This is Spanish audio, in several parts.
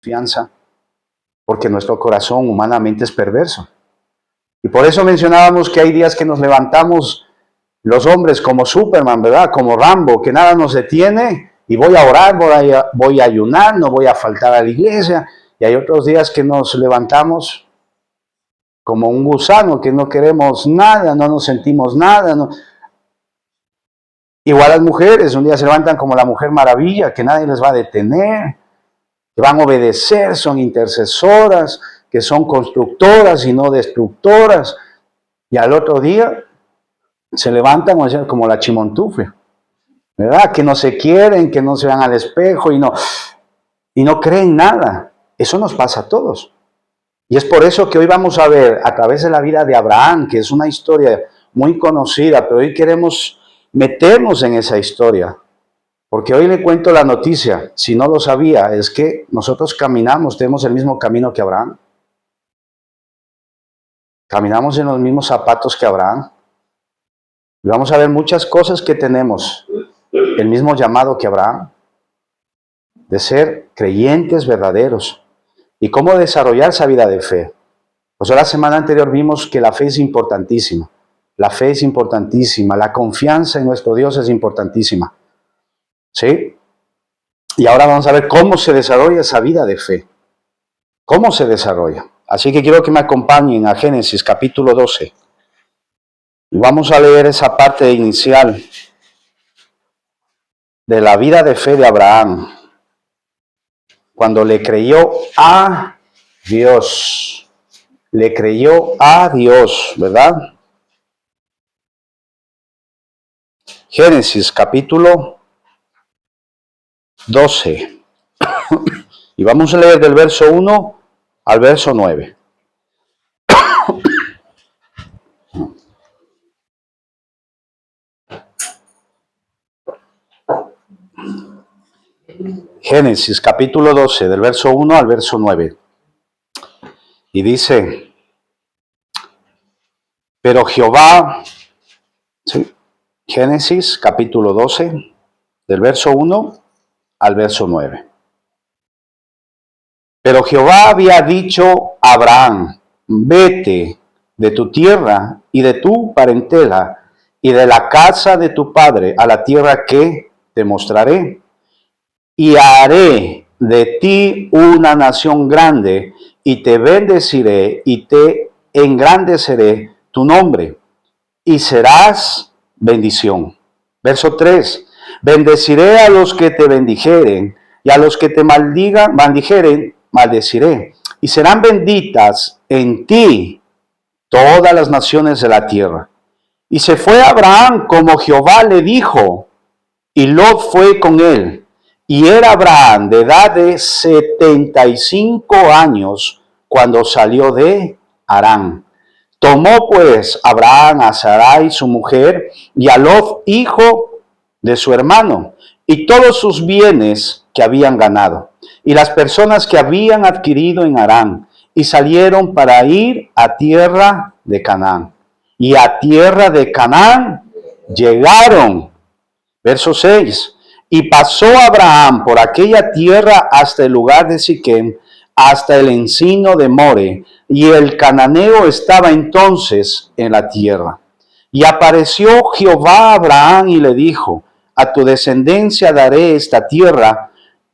confianza, porque nuestro corazón humanamente es perverso. Y por eso mencionábamos que hay días que nos levantamos los hombres como Superman, ¿verdad? Como Rambo, que nada nos detiene y voy a orar, voy a ayunar, no voy a faltar a la iglesia. Y hay otros días que nos levantamos como un gusano, que no queremos nada, no nos sentimos nada. No. Igual las mujeres, un día se levantan como la Mujer Maravilla, que nadie les va a detener, que van a obedecer, son intercesoras, que son constructoras y no destructoras. Y al otro día se levantan como la chimontufia, ¿verdad? Que no se quieren, que no se van al espejo y no creen nada. Eso nos pasa a todos. Y es por eso que hoy vamos a ver a través de la vida de Abraham, que es una historia muy conocida, pero hoy queremos meternos en esa historia. Porque hoy le cuento la noticia, si no lo sabía, es que nosotros caminamos, tenemos el mismo camino que Abraham. Caminamos en los mismos zapatos que Abraham. Y vamos a ver muchas cosas que tenemos, el mismo llamado que Abraham, de ser creyentes verdaderos. Y cómo desarrollar esa vida de fe. Pues la semana anterior vimos que la fe es importantísima. La fe es importantísima, la confianza en nuestro Dios es importantísima. ¿Sí? Y ahora vamos a ver cómo se desarrolla esa vida de fe. ¿Cómo se desarrolla? Así que quiero que me acompañen a Génesis capítulo 12. Y vamos a leer esa parte inicial de la vida de fe de Abraham. Cuando le creyó a Dios. Le creyó a Dios, ¿verdad? Génesis capítulo 12. Y vamos a leer del verso 1 al verso 9. Génesis capítulo 12, del verso 1 al verso 9. Y dice, pero Jehová, ¿sí? Génesis capítulo 12, del verso 1 al verso 9. Pero Jehová había dicho a Abraham, vete de tu tierra y de tu parentela y de la casa de tu padre a la tierra que te mostraré. Y haré de ti una nación grande, y te bendeciré, y te engrandeceré tu nombre, y serás bendición. Verso 3. Bendeciré a los que te bendijeren, y a los que te maldijeren, maldeciré. Y serán benditas en ti todas las naciones de la tierra. Y se fue Abraham como Jehová le dijo, y Lot fue con él. Y era Abraham de edad de 75 años cuando salió de Harán. Tomó pues Abraham a Sarai su mujer y a Lot hijo de su hermano y todos sus bienes que habían ganado y las personas que habían adquirido en Harán y salieron para ir a tierra de Canaán. Y a tierra de Canaán llegaron. Verso 6. Y pasó Abraham por aquella tierra hasta el lugar de Siquem, hasta el encino de More, y el cananeo estaba entonces en la tierra. Y apareció Jehová a Abraham y le dijo, a tu descendencia daré esta tierra,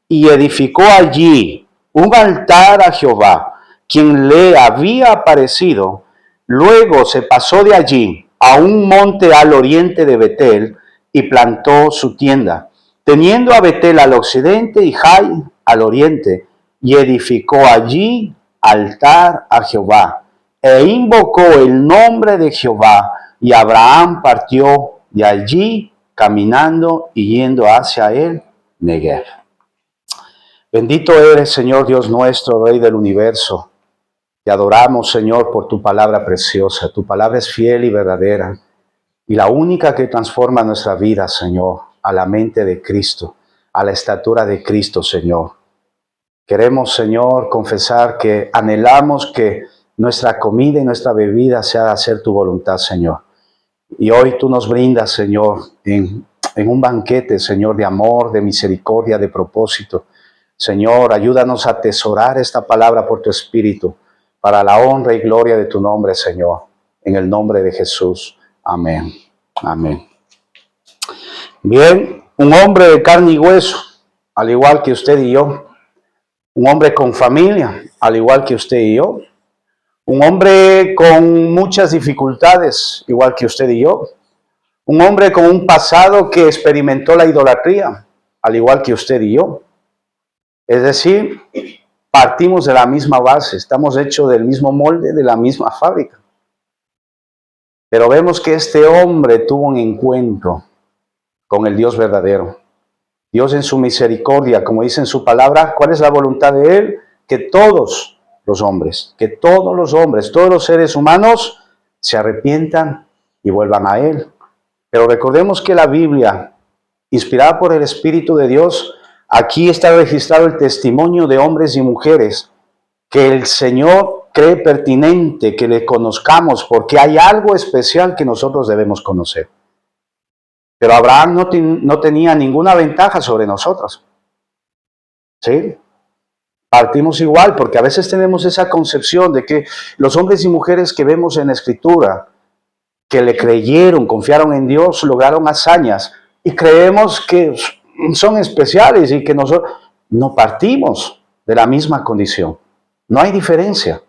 y edificó allí un altar a Jehová, quien le había aparecido. Luego se pasó de allí a un monte al oriente de Betel, y plantó su tienda, teniendo a Betel al occidente y Jai al oriente, y edificó allí altar a Jehová, e invocó el nombre de Jehová, y Abraham partió de allí, caminando y yendo hacia el Negev. Bendito eres, Señor Dios nuestro, Rey del universo. Te adoramos, Señor, por tu palabra preciosa. Tu palabra es fiel y verdadera. Y la única que transforma nuestra vida, Señor, a la mente de Cristo, a la estatura de Cristo, Señor. Queremos, Señor, confesar que anhelamos que nuestra comida y nuestra bebida sea hacer tu voluntad, Señor. Y hoy tú nos brindas, Señor, en un banquete, Señor, de amor, de misericordia, de propósito. Señor, ayúdanos a atesorar esta palabra por tu Espíritu, para la honra y gloria de tu nombre, Señor. En el nombre de Jesús. Amén. Amén. Bien, un hombre de carne y hueso, al igual que usted y yo. Un hombre con familia, al igual que usted y yo. Un hombre con muchas dificultades, igual que usted y yo. Un hombre con un pasado que experimentó la idolatría, al igual que usted y yo. Es decir, partimos de la misma base, estamos hechos del mismo molde, de la misma fábrica. Pero vemos que este hombre tuvo un encuentro con el Dios verdadero. Dios en su misericordia, como dice en su palabra, ¿cuál es la voluntad de Él? Que todos los hombres, todos los seres humanos se arrepientan y vuelvan a Él. Pero recordemos que la Biblia, inspirada por el Espíritu de Dios, aquí está registrado el testimonio de hombres y mujeres que el Señor cree pertinente que le conozcamos porque hay algo especial que nosotros debemos conocer. Pero Abraham no tenía ninguna ventaja sobre nosotros. ¿Sí? Partimos igual porque a veces tenemos esa concepción de que los hombres y mujeres que vemos en la Escritura, que le creyeron, confiaron en Dios, lograron hazañas y creemos que son especiales y que nosotros no partimos de la misma condición. No hay diferencia.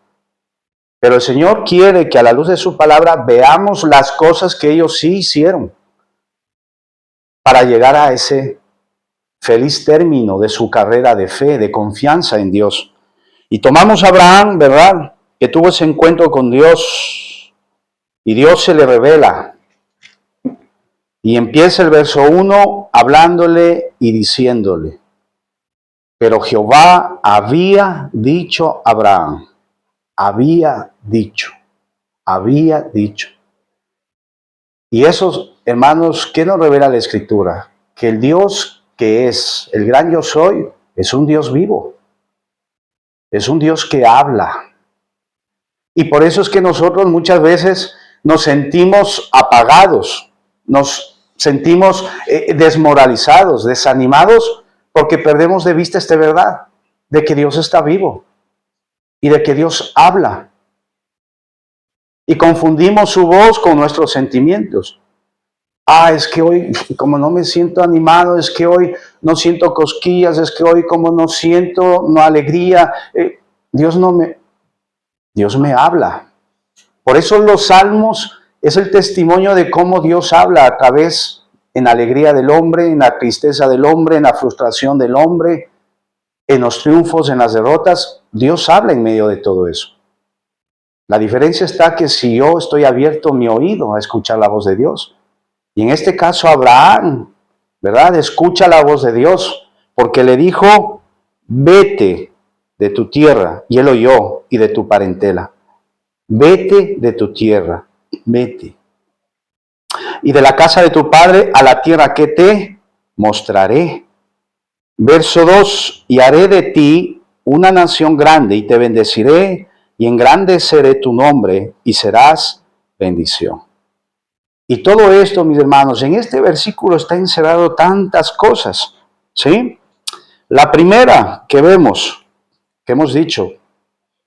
Pero el Señor quiere que a la luz de su palabra veamos las cosas que ellos sí hicieron para llegar a ese feliz término de su carrera de fe, de confianza en Dios. Y tomamos a Abraham, ¿verdad? Que tuvo ese encuentro con Dios y Dios se le revela. Y empieza el verso 1 hablándole y diciéndole: pero Jehová había dicho a Abraham, había dicho. Y esos, hermanos, ¿qué nos revela la Escritura? Que el Dios que es el gran yo soy, es un Dios vivo. Es un Dios que habla. Y por eso es que nosotros muchas veces nos sentimos apagados, nos sentimos desmoralizados, desanimados, porque perdemos de vista esta verdad, de que Dios está vivo y de que Dios habla. Y confundimos su voz con nuestros sentimientos. Es que hoy, como no me siento animado, es que hoy no siento cosquillas, es que hoy como no siento alegría, Dios me habla. Por eso los salmos es el testimonio de cómo Dios habla a través, en la alegría del hombre, en la tristeza del hombre, en la frustración del hombre, en los triunfos, en las derrotas. Dios habla en medio de todo eso. La diferencia está que si yo estoy abierto mi oído a escuchar la voz de Dios, y en este caso Abraham, ¿verdad? Escucha la voz de Dios, porque le dijo, vete de tu tierra, y él oyó, y de tu parentela. Vete de tu tierra, vete. Y de la casa de tu padre a la tierra que te mostraré. Verso 2, y haré de ti una nación grande, y te bendeciré, y engrandeceré tu nombre, y serás bendición. Y todo esto, mis hermanos, en este versículo está encerrado tantas cosas, ¿sí? La primera que vemos, que hemos dicho,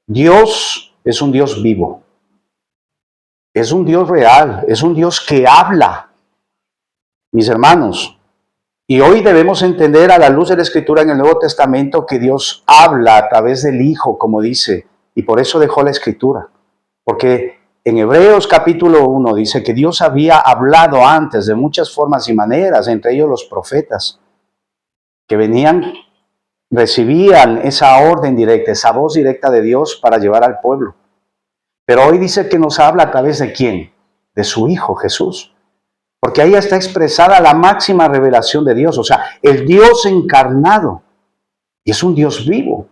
Dios es un Dios vivo. Es un Dios real, es un Dios que habla, mis hermanos. Y hoy debemos entender a la luz de la Escritura en el Nuevo Testamento que Dios habla a través del Hijo, como dice, y por eso dejó la Escritura. Porque en Hebreos capítulo 1 dice que Dios había hablado antes de muchas formas y maneras, entre ellos los profetas, que recibían esa orden directa, esa voz directa de Dios para llevar al pueblo. Pero hoy dice que nos habla a través de ¿quién? De su Hijo Jesús. Porque ahí está expresada la máxima revelación de Dios, o sea, el Dios encarnado. Y es un Dios vivo.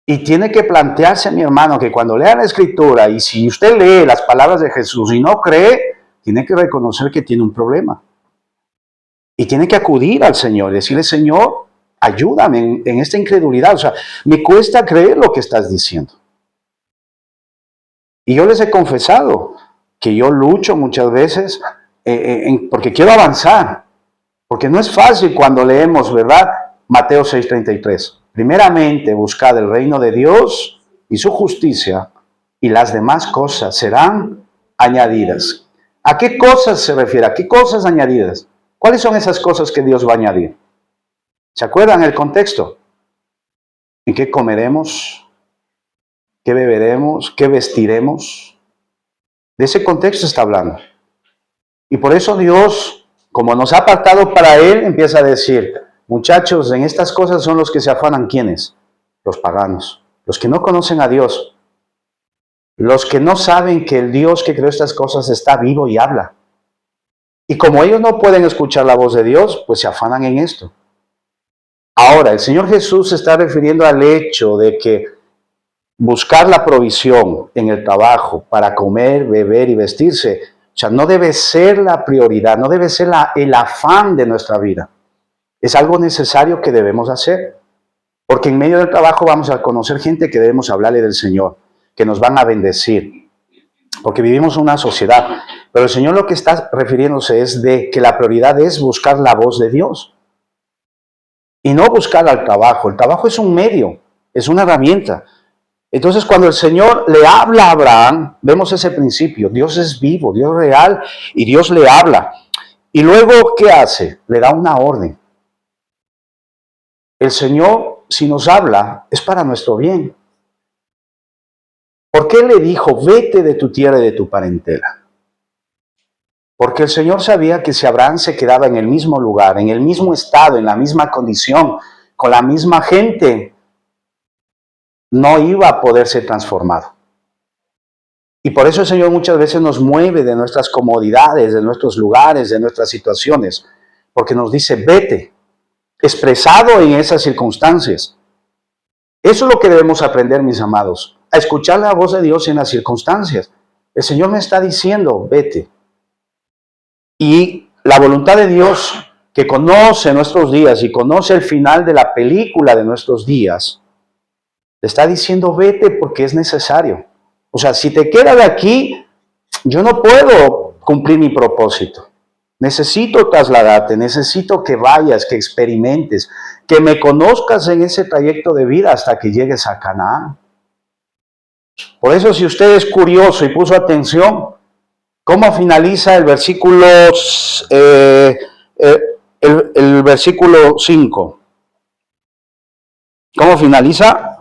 Y tiene que plantearse, mi hermano, que cuando lea la Escritura, y si usted lee las palabras de Jesús y no cree, tiene que reconocer que tiene un problema. Y tiene que acudir al Señor y decirle, Señor, ayúdame en esta incredulidad. O sea, me cuesta creer lo que estás diciendo. Y yo les he confesado que yo lucho muchas veces porque quiero avanzar. Porque no es fácil cuando leemos, ¿verdad? Mateo 6:33. Primeramente buscad el reino de Dios y su justicia, y las demás cosas serán añadidas. ¿A qué cosas se refiere? ¿A qué cosas añadidas? ¿Cuáles son esas cosas que Dios va a añadir? ¿Se acuerdan el contexto? ¿En qué comeremos? ¿Qué beberemos? ¿Qué vestiremos? De ese contexto está hablando. Y por eso Dios, como nos ha apartado para Él, empieza a decir, muchachos, en estas cosas son los que se afanan, ¿quiénes? Los paganos, los que no conocen a Dios, los que no saben que el Dios que creó estas cosas está vivo y habla. Y como ellos no pueden escuchar la voz de Dios, pues se afanan en esto. Ahora, el Señor Jesús se está refiriendo al hecho de que buscar la provisión en el trabajo para comer, beber y vestirse, o sea, no debe ser la prioridad, no debe ser el afán de nuestra vida. Es algo necesario que debemos hacer, porque en medio del trabajo vamos a conocer gente que debemos hablarle del Señor, que nos van a bendecir, porque vivimos una sociedad. Pero el Señor lo que está refiriéndose es de que la prioridad es buscar la voz de Dios y no buscar al trabajo. El trabajo es un medio, es una herramienta. Entonces, cuando el Señor le habla a Abraham, vemos ese principio. Dios es vivo, Dios es real y Dios le habla. Y luego, ¿qué hace? Le da una orden. El Señor, si nos habla, es para nuestro bien. ¿Por qué le dijo, vete de tu tierra y de tu parentela? Porque el Señor sabía que si Abraham se quedaba en el mismo lugar, en el mismo estado, en la misma condición, con la misma gente, no iba a poder ser transformado. Y por eso el Señor muchas veces nos mueve de nuestras comodidades, de nuestros lugares, de nuestras situaciones, porque nos dice, vete, expresado en esas circunstancias. Eso es lo que debemos aprender, mis amados, a escuchar la voz de Dios en las circunstancias. El Señor me está diciendo, vete. Y la voluntad de Dios, que conoce nuestros días y conoce el final de la película de nuestros días, te está diciendo, vete porque es necesario. O sea, si te quedas de aquí, yo no puedo cumplir mi propósito. Necesito trasladarte, necesito que vayas, que experimentes, que me conozcas en ese trayecto de vida hasta que llegues a Canaán. Por eso, si usted es curioso y puso atención, ¿cómo finaliza el versículo, el versículo 5? ¿Cómo finaliza?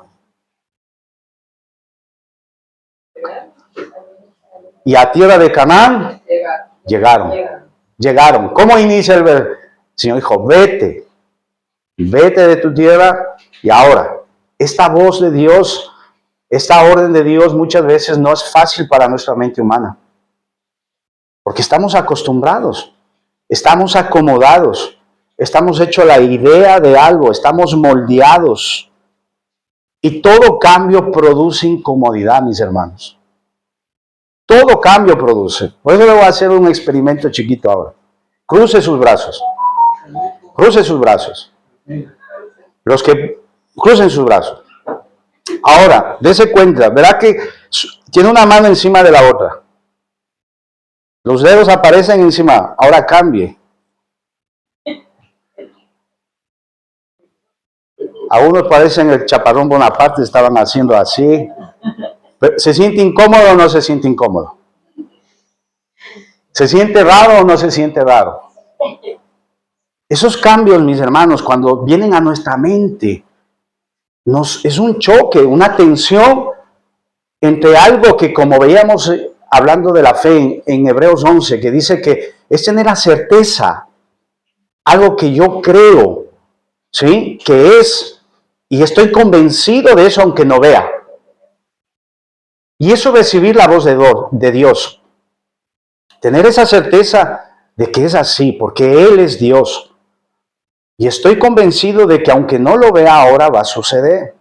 Y a tierra de Canaán llegaron. ¿Cómo inicia el versículo? El Señor dijo, vete de tu tierra. Y ahora, esta voz de Dios, esta orden de Dios muchas veces no es fácil para nuestra mente humana. Porque estamos acostumbrados, estamos acomodados, estamos hechos a la idea de algo, estamos moldeados. Y todo cambio produce incomodidad, mis hermanos. Todo cambio produce. Por eso le voy a hacer un experimento chiquito ahora. Cruce sus brazos. Cruce sus brazos. Los que crucen sus brazos. Ahora, dése cuenta, verá que tiene una mano encima de la otra. Los dedos aparecen encima. Ahora cambie. A unos parecen el Chaparrón Bonaparte, estaban haciendo así. ¿Se siente incómodo o no se siente incómodo? ¿Se siente raro o no se siente raro? Esos cambios, mis hermanos, cuando vienen a nuestra mente, es un choque, una tensión entre algo que, como veíamos hablando de la fe en Hebreos 11, que dice que es tener la certeza, algo que yo creo, ¿sí? Que es, y estoy convencido de eso aunque no vea. Y eso recibir la voz de Dios. Tener esa certeza de que es así, porque Él es Dios. Y estoy convencido de que aunque no lo vea ahora, va a suceder.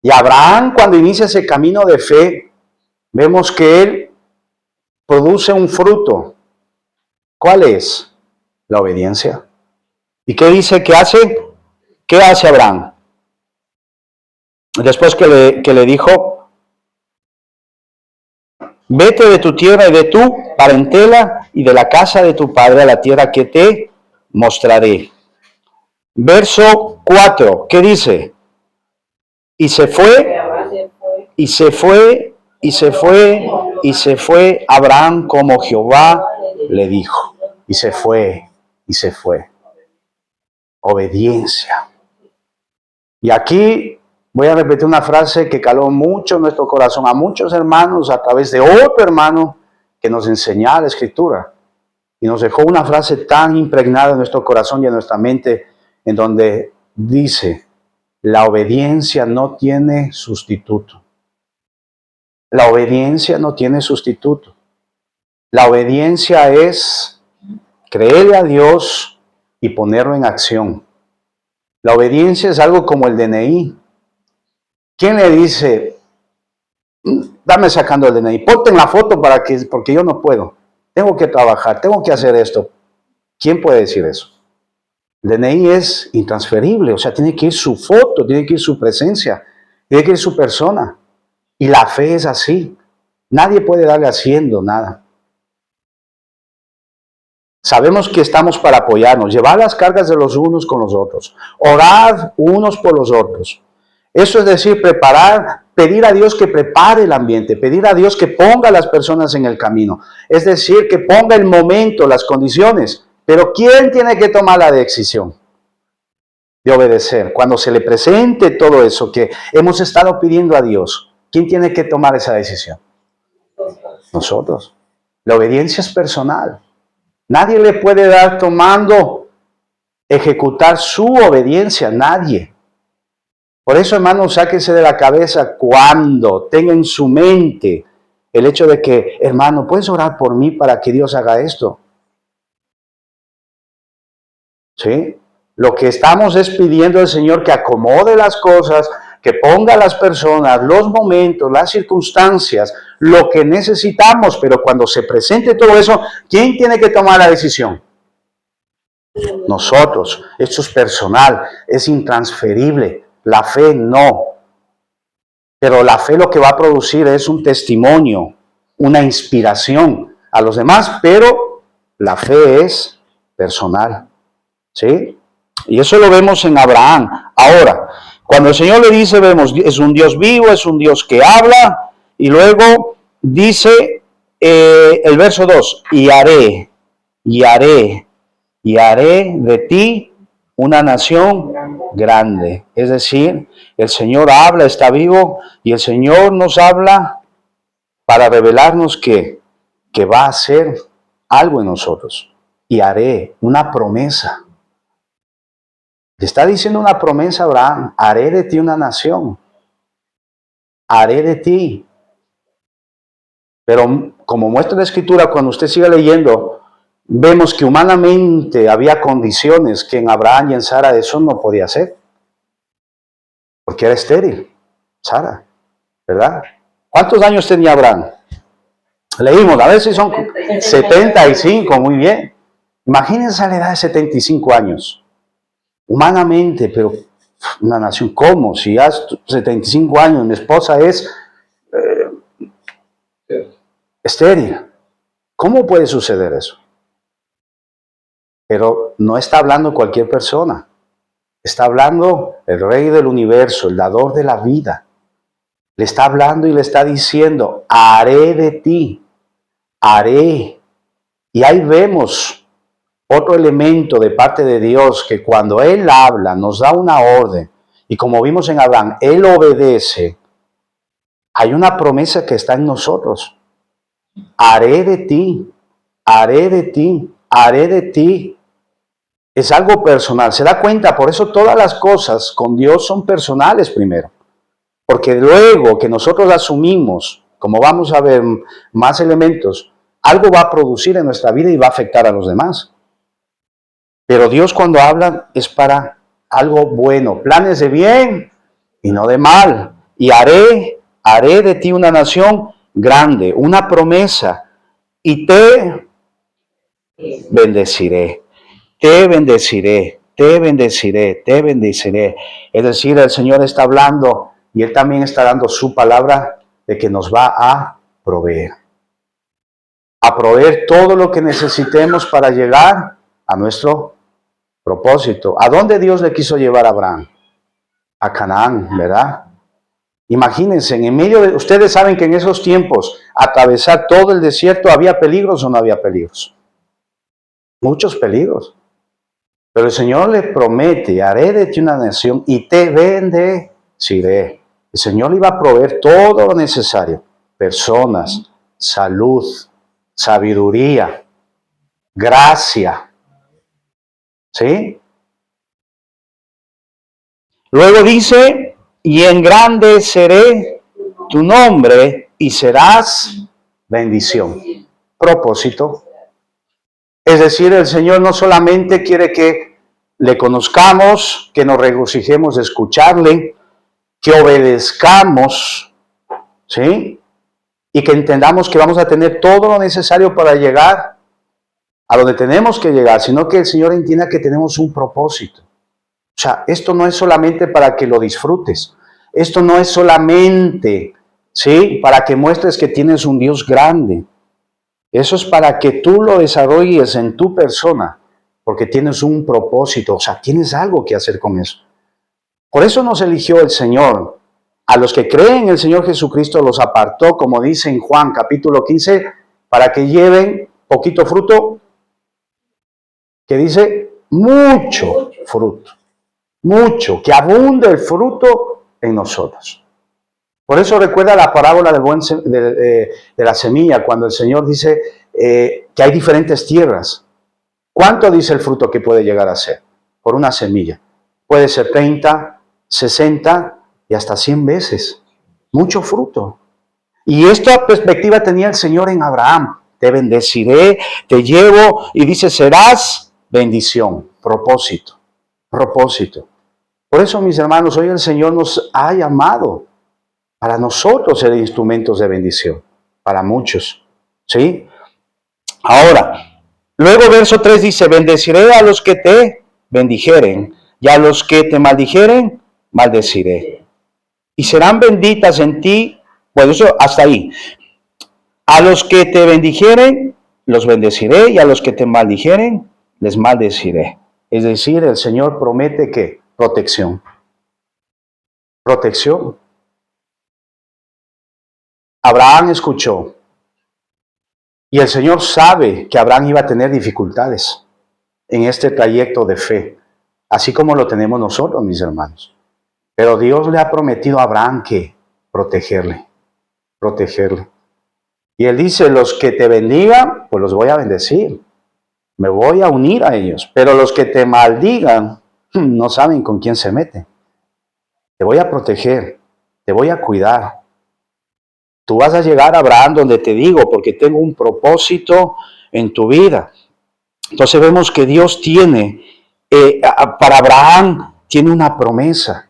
Y Abraham, cuando inicia ese camino de fe, vemos que él produce un fruto. ¿Cuál es? La obediencia. ¿Y qué dice que hace? ¿Qué hace Abraham? Después que le dijo, vete de tu tierra y de tu parentela y de la casa de tu padre a la tierra que te mostraré. Verso 4, ¿qué dice? Y se fue, y se fue, y se fue, y se fue Abraham como Jehová le dijo. Y se fue, y se fue. Obediencia. Y aquí voy a repetir una frase que caló mucho en nuestro corazón a muchos hermanos a través de otro hermano que nos enseñaba la Escritura. Y nos dejó una frase tan impregnada en nuestro corazón y en nuestra mente, en donde dice, la obediencia no tiene sustituto. La obediencia no tiene sustituto. La obediencia es creerle a Dios y ponerlo en acción. La obediencia es algo como el DNI. ¿Quién le dice, dame sacando el DNI, ponte en la foto porque yo no puedo, tengo que trabajar, tengo que hacer esto? ¿Quién puede decir eso? El DNI es intransferible, o sea, tiene que ir su foto, tiene que ir su presencia, tiene que ir su persona. Y la fe es así. Nadie puede darle haciendo nada. Sabemos que estamos para apoyarnos, llevar las cargas de los unos con los otros, orar unos por los otros. Eso es decir, preparar, pedir a Dios que prepare el ambiente, pedir a Dios que ponga a las personas en el camino. Es decir, que ponga el momento, las condiciones. Pero ¿quién tiene que tomar la decisión de obedecer? Cuando se le presente todo eso que hemos estado pidiendo a Dios, ¿quién tiene que tomar esa decisión? Nosotros. La obediencia es personal. Nadie le puede dar tomando, ejecutar su obediencia, nadie. Por eso, hermanos, sáquense de la cabeza cuando tengan en su mente el hecho de que, hermano, ¿puedes orar por mí para que Dios haga esto? ¿Sí? Lo que estamos es pidiendo al Señor que acomode las cosas, que ponga a las personas, los momentos, las circunstancias, lo que necesitamos, pero cuando se presente todo eso, ¿quién tiene que tomar la decisión? Nosotros. Esto es personal, es intransferible. La fe no. Pero la fe lo que va a producir es un testimonio, una inspiración a los demás, pero la fe es personal. ¿Sí? Y eso lo vemos en Abraham. Ahora, cuando el Señor le dice, vemos, es un Dios vivo, es un Dios que habla, y luego dice el verso 2, y haré de ti una nación grande. Es decir, el Señor habla, está vivo, y el Señor nos habla para revelarnos que va a hacer algo en nosotros. Y haré una promesa. Le está diciendo una promesa a Abraham, haré de ti una nación. Haré de ti. Pero como muestra la Escritura, cuando usted sigue leyendo, vemos que humanamente había condiciones que en Abraham y en Sara eso no podía ser. Porque era estéril, Sara, ¿verdad? ¿Cuántos años tenía Abraham? Leímos, a ver si son 75, muy bien. Imagínense a la edad de 75 años. Humanamente, pero una nación, ¿cómo? Si ya 75 años, mi esposa es estéril. ¿Cómo puede suceder eso? Pero no está hablando cualquier persona. Está hablando el Rey del universo, el dador de la vida. Le está hablando y le está diciendo, haré de ti, haré. Y ahí vemos otro elemento de parte de Dios, que cuando Él habla, nos da una orden, y como vimos en Abraham, Él obedece. Hay una promesa que está en nosotros. Haré de ti, haré de ti, haré de ti. Es algo personal. ¿Se da cuenta? Por eso todas las cosas con Dios son personales primero. Porque luego que nosotros asumimos, como vamos a ver más elementos, algo va a producir en nuestra vida y va a afectar a los demás. Pero Dios cuando habla es para algo bueno, planes de bien y no de mal. Y haré de ti una nación grande, una promesa, y te bendeciré, te bendeciré, te bendeciré, te bendeciré. Es decir, el Señor está hablando y Él también está dando su palabra de que nos va a proveer todo lo que necesitemos para llegar a nuestro Propósito. ¿A dónde Dios le quiso llevar a Abraham? A Canaán, ¿verdad? Imagínense, en medio de... Ustedes saben que en esos tiempos, atravesar todo el desierto, ¿había peligros o no había peligros? Muchos peligros. Pero el Señor le promete, haré de ti una nación y te bendeciré. El Señor le iba a proveer todo lo necesario. Personas, salud, sabiduría, gracia. ¿Sí? Luego dice, y engrandeceré tu nombre y serás bendición. Propósito. Es decir, el Señor no solamente quiere que le conozcamos, que nos regocijemos de escucharle, que obedezcamos, ¿sí? Y que entendamos que vamos a tener todo lo necesario para llegar a donde tenemos que llegar, sino que el Señor entienda que tenemos un propósito. O sea, esto no es solamente para que lo disfrutes. Esto no es solamente, ¿sí?, para que muestres que tienes un Dios grande. Eso es para que tú lo desarrolles en tu persona, porque tienes un propósito, o sea, tienes algo que hacer con eso. Por eso nos eligió el Señor. A los que creen en el Señor Jesucristo los apartó, como dice en Juan capítulo 15, para que lleven poquito fruto, que dice mucho fruto. Mucho, que abunde el fruto en nosotros. Por eso recuerda la parábola de la semilla, cuando el Señor dice que hay diferentes tierras. ¿Cuánto dice el fruto que puede llegar a ser por una semilla? Puede ser 30, 60 y hasta 100 veces. Mucho fruto. Y esta perspectiva tenía el Señor en Abraham. Te bendeciré, te llevo, y dice, serás bendición. Propósito. Propósito. Por eso, mis hermanos, hoy el Señor nos ha llamado para nosotros ser instrumentos de bendición, para muchos, ¿sí? Ahora, luego verso 3 dice, bendeciré a los que te bendijeren, y a los que te maldijeren, maldeciré. Y serán benditas en ti, bueno, eso hasta ahí. A los que te bendijeren, los bendeciré, y a los que te maldijeren, les maldeciré. Es decir, el Señor promete que protección. Protección. Abraham escuchó. Y el Señor sabe que Abraham iba a tener dificultades en este trayecto de fe, así como lo tenemos nosotros, mis hermanos. Pero Dios le ha prometido a Abraham que protegerle. Y Él dice, los que te bendigan, pues los voy a bendecir. Me voy a unir a ellos. Pero los que te maldigan, no saben con quién se meten. Te voy a proteger, te voy a cuidar. Tú vas a llegar, Abraham, donde te digo, porque tengo un propósito en tu vida. Entonces vemos que Dios tiene, para Abraham, tiene una promesa,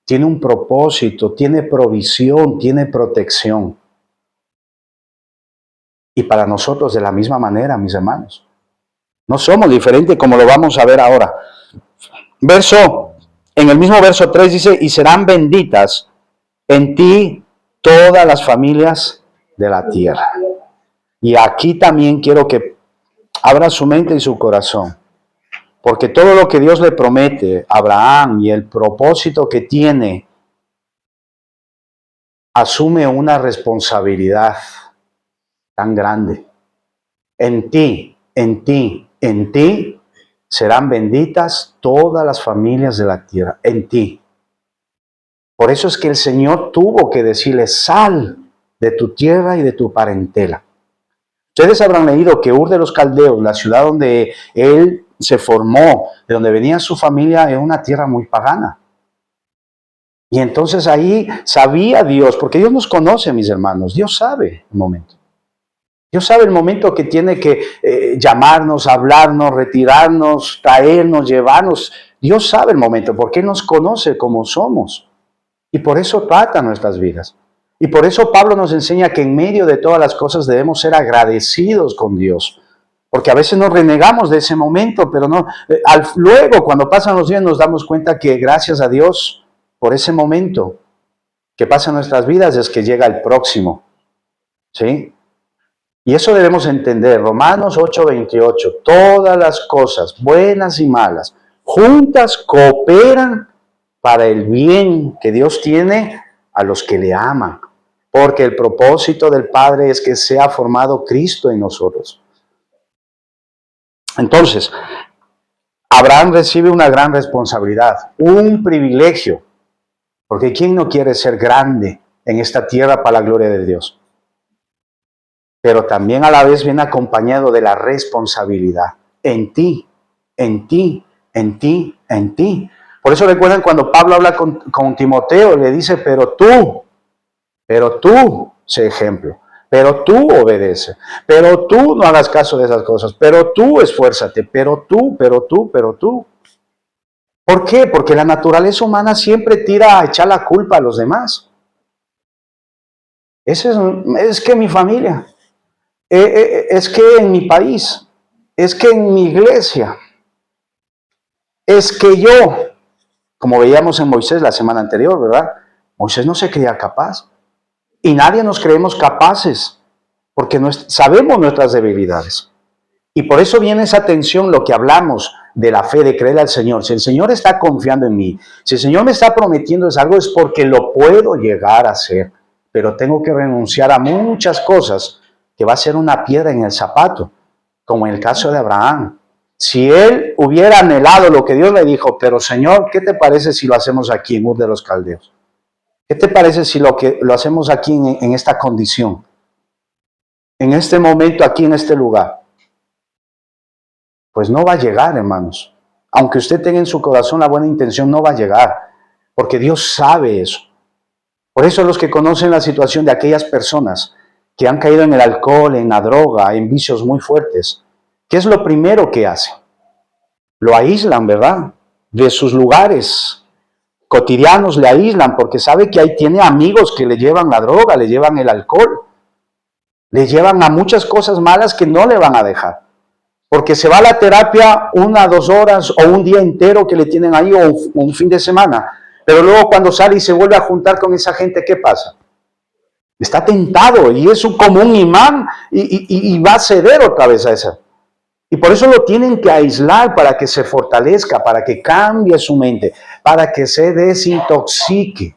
tiene un propósito, tiene provisión, tiene protección. Y para nosotros de la misma manera, mis hermanos. No somos diferentes como lo vamos a ver ahora. En el mismo verso 3 dice, y serán benditas en ti todas las familias de la tierra. Y aquí también quiero que abra su mente y su corazón, porque todo lo que Dios le promete a Abraham y el propósito que tiene, asume una responsabilidad tan grande. En ti serán benditas todas las familias de la tierra, en ti. Por eso es que el Señor tuvo que decirle, sal de tu tierra y de tu parentela. Ustedes habrán leído que Ur de los Caldeos, la ciudad donde él se formó, de donde venía su familia, es una tierra muy pagana. Y entonces ahí sabía Dios, porque Dios nos conoce, mis hermanos, Dios sabe el momento. Dios sabe el momento que tiene que llamarnos, hablarnos, retirarnos, traernos, llevarnos. Dios sabe el momento, porque Él nos conoce como somos. Y por eso trata nuestras vidas. Y por eso Pablo nos enseña que en medio de todas las cosas debemos ser agradecidos con Dios. Porque a veces nos renegamos de ese momento, pero no. Luego, cuando pasan los días, nos damos cuenta que gracias a Dios por ese momento que pasa en nuestras vidas es que llega el próximo. ¿Sí? Y eso debemos entender. Romanos 8:28. Todas las cosas, buenas y malas, juntas cooperan para el bien que Dios tiene a los que le aman, porque el propósito del Padre es que sea formado Cristo en nosotros. Entonces, Abraham recibe una gran responsabilidad, un privilegio, porque ¿quién no quiere ser grande en esta tierra para la gloria de Dios? Pero también a la vez viene acompañado de la responsabilidad en ti, en ti, en ti, en ti. Por eso recuerdan cuando Pablo habla con Timoteo, le dice, pero tú, sé ejemplo, pero tú obedece, pero tú no hagas caso de esas cosas, pero tú esfuérzate, pero tú. ¿Por qué? Porque la naturaleza humana siempre tira a echar la culpa a los demás. Es que mi familia, es que en mi país, es que en mi iglesia, es que yo, como veíamos en Moisés la semana anterior, ¿verdad? Moisés no se creía capaz. Y nadie nos creemos capaces, porque sabemos nuestras debilidades. Y por eso viene esa tensión, lo que hablamos de la fe, de creer al Señor. Si el Señor está confiando en mí, si el Señor me está prometiendo algo, es porque lo puedo llegar a hacer. Pero tengo que renunciar a muchas cosas que va a ser una piedra en el zapato, como en el caso de Abraham. Si él hubiera anhelado lo que Dios le dijo, pero Señor, ¿qué te parece si lo hacemos aquí en Ur de los Caldeos? ¿Qué te parece si lo hacemos aquí en esta condición? En este momento, aquí en este lugar. Pues no va a llegar, hermanos. Aunque usted tenga en su corazón la buena intención, no va a llegar. Porque Dios sabe eso. Por eso los que conocen la situación de aquellas personas que han caído en el alcohol, en la droga, en vicios muy fuertes, ¿qué es lo primero que hacen? Lo aíslan, ¿verdad? De sus lugares cotidianos le aíslan porque sabe que ahí tiene amigos que le llevan la droga, le llevan el alcohol, le llevan a muchas cosas malas que no le van a dejar. Porque se va a la terapia 1 o 2 horas o un día entero que le tienen ahí o un fin de semana. Pero luego cuando sale y se vuelve a juntar con esa gente, ¿qué pasa? Está tentado y es como un imán y va a ceder otra vez a esa. Y por eso lo tienen que aislar para que se fortalezca, para que cambie su mente, para que se desintoxique.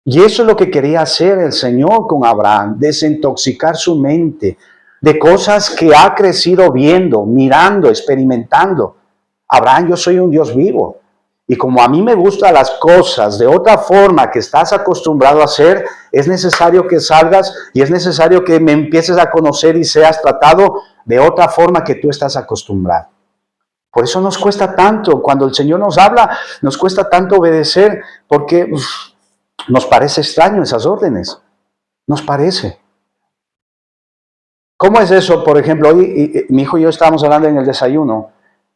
Y eso es lo que quería hacer el Señor con Abraham, desintoxicar su mente de cosas que ha crecido viendo, mirando, experimentando. Abraham, yo soy un Dios vivo. Y como a mí me gustan las cosas de otra forma que estás acostumbrado a hacer, es necesario que salgas y es necesario que me empieces a conocer y seas tratado de otra forma que tú estás acostumbrado. Por eso nos cuesta tanto, cuando el Señor nos habla, nos cuesta tanto obedecer, porque nos parece extraño esas órdenes. Nos parece. ¿Cómo es eso? Por ejemplo, hoy mi hijo y yo estábamos hablando en el desayuno.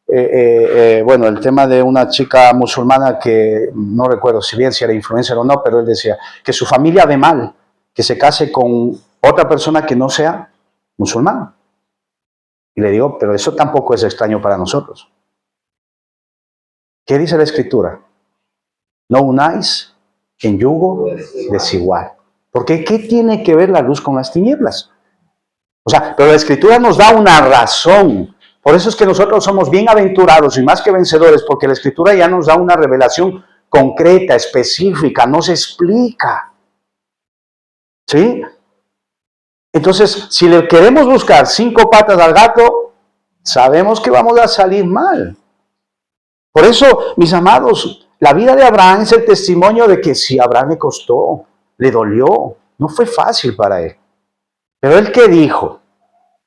Bueno, el tema de una chica musulmana que no recuerdo si era influencer o no, pero él decía que su familia ve mal que se case con otra persona que no sea musulmana. Y le digo, pero eso tampoco es extraño para nosotros. ¿Qué dice la Escritura? No unáis en yugo desigual. Porque ¿qué tiene que ver la luz con las tinieblas? O sea, pero la Escritura nos da una razón. Por eso es que nosotros somos bienaventurados y más que vencedores, porque la Escritura ya nos da una revelación concreta, específica, nos explica. ¿Sí? Entonces, si le queremos buscar 5 patas al gato, sabemos que vamos a salir mal. Por eso, mis amados, la vida de Abraham es el testimonio de que si a Abraham le costó, le dolió, no fue fácil para él. Pero él, ¿qué dijo?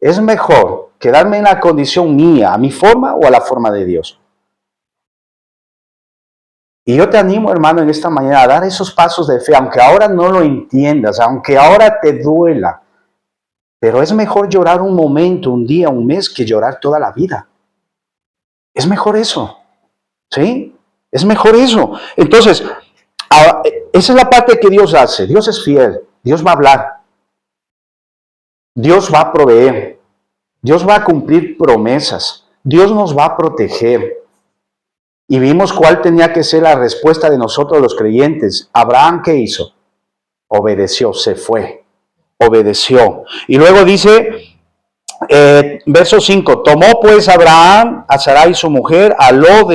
Es mejor quedarme en la condición mía, a mi forma o a la forma de Dios. Y yo te animo, hermano, en esta mañana a dar esos pasos de fe, aunque ahora no lo entiendas, aunque ahora te duela. Pero es mejor llorar un momento, un día, un mes, que llorar toda la vida. Es mejor eso. ¿Sí? Es mejor eso. Entonces, esa es la parte que Dios hace. Dios es fiel. Dios va a hablar. Dios va a proveer. Dios va a cumplir promesas. Dios nos va a proteger. Y vimos cuál tenía que ser la respuesta de nosotros los creyentes. Abraham, ¿qué hizo? Obedeció, se fue. Obedeció. Y luego dice, Verso 5, tomó pues Abraham a Sarai su mujer, a Lot,